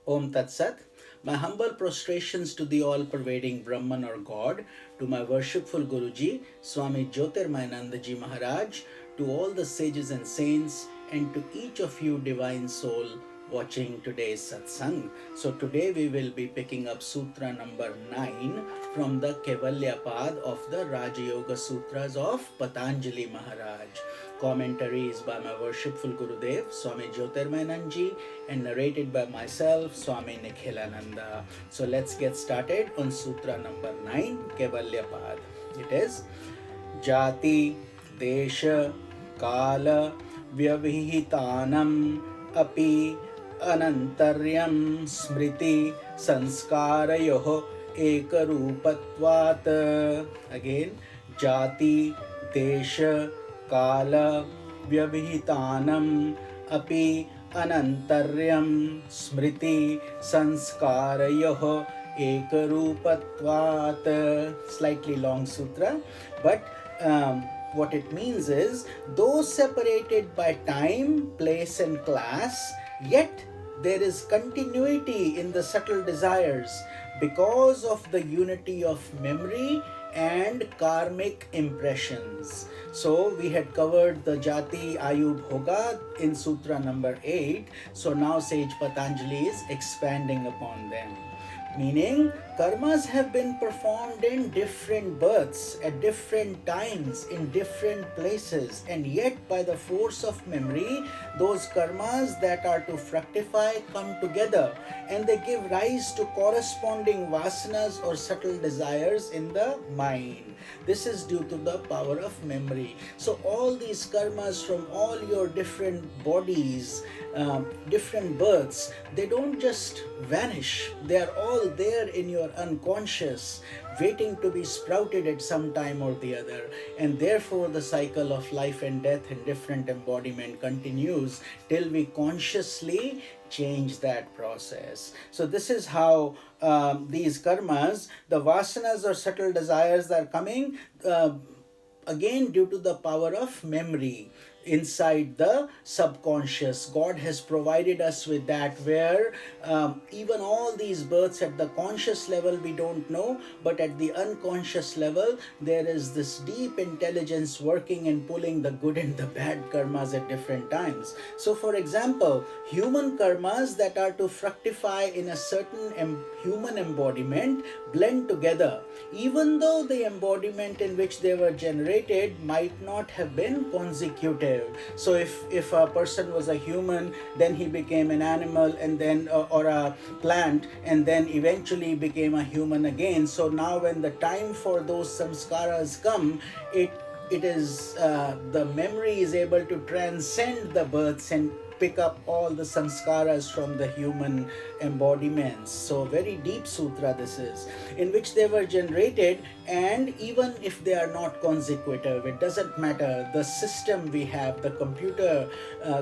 Om Tat Sat. My humble prostrations to the all-pervading Brahman or God, to my worshipful Guruji, Swami Jyotirmayananda Ji Maharaj, to all the sages and saints, and to each of you divine soul watching today's satsang. So today we will be picking up Sutra number 9 from the Kaivalya Pad of the Raja Yoga Sutras of Patanjali Maharaj. Commentary is by my worshipful Gurudev, Swami Jyotirmayananda Ji, and narrated by myself, Swami Nikhilananda. So let's get started on Sutra number 9, Kaivalya Pad. It is Jati, Desha, Kala, Vyavahitanam, Api, Anantaryam, Smriti, Sanskarayoh, Ekarupatvat. Again, Jati, Desha, Kala, Vyavahitanam, Api, Anantaryam, Smriti, Sanskarayoh, Ekarupatvat. Slightly long sutra, but what it means is, though separated by time, place and class, yet there is continuity in the subtle desires because of the unity of memory and karmic impressions. So we had covered the Jati Ayu Bhoga in Sutra number 8. So now Sage Patanjali is expanding upon them. Meaning, karmas have been performed in different births, at different times, in different places, and yet by the force of memory, those karmas that are to fructify come together, and they give rise to corresponding vasanas or subtle desires in the mind. This is due to the power of memory. So all these karmas from all your different bodies, different births, they don't just vanish. They are all there in your unconscious, waiting to be sprouted at some time or the other. And therefore the cycle of life and death in different embodiment continues till we consciously change that process. So this is how these karmas, the vasanas or subtle desires that are coming, again due to the power of memory inside the subconscious. God has provided us with that, where even all these births at the conscious level we don't know, but at the unconscious level there is this deep intelligence working and pulling the good and the bad karmas at different times. So for example, human karmas that are to fructify in a certain human embodiment blend together, even though the embodiment in which they were generated might not have been consecutive. So if a person was a human, then he became an animal, and then or a plant, and then eventually became a human again. So now when the time for those samskaras come, it is the memory is able to transcend the births and pick up all the samskaras from the human embodiments. So very deep sutra this is, in which they were generated, and even if they are not consecutive, it doesn't matter. The system we have, the computer,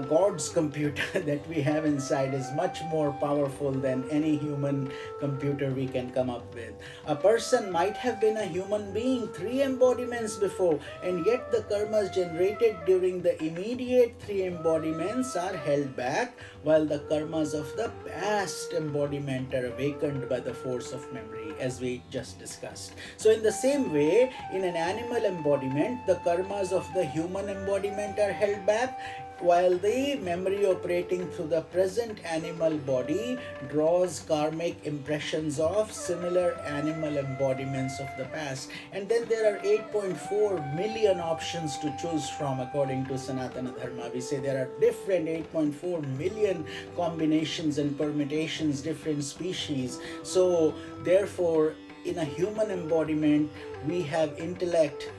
God's computer that we have inside is much more powerful than any human computer we can come up with. A person might have been a human being 3 embodiments before, and yet the karmas generated during the immediate 3 embodiments are held back, while the karmas of the past embodiment are awakened by the force of memory, as we just discussed. So in the same way, in an animal embodiment, the karmas of the human embodiment are held back, while the memory operating through the present animal body draws karmic impressions of similar animal embodiments of the past. And then there are 8.4 million options to choose from according to Sanatan Dharma. We say there are different 8.4 million combinations and permutations, different species. So therefore, in a human embodiment, we have intellect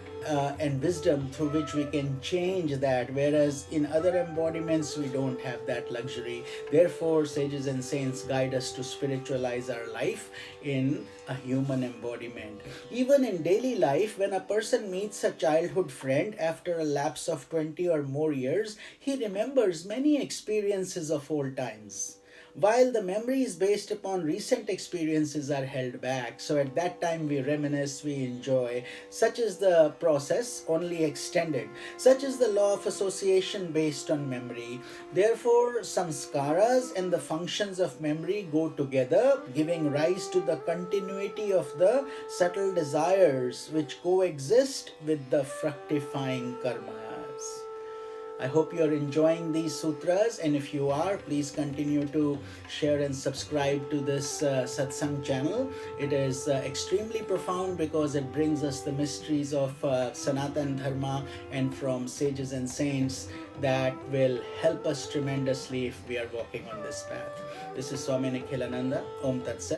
and wisdom through which we can change that, whereas in other embodiments we don't have that luxury. Therefore, sages and saints guide us to spiritualize our life in a human embodiment. Even in daily life, when a person meets a childhood friend after a lapse of 20 or more years, he remembers many experiences of old times. while the memories based upon recent experiences are held back. So at that time we reminisce, we enjoy. Such is the process, only extended. Such is the law of association based on memory. Therefore, samskaras and the functions of memory go together, giving rise to the continuity of the subtle desires which coexist with the fructifying karmas. I hope you're enjoying these sutras, and if you are, please continue to share and subscribe to this satsang channel. It is extremely profound because it brings us the mysteries of Sanatan Dharma and from sages and saints that will help us tremendously if we are walking on this path. This is Swami Nikhilananda. Om Tat Sat.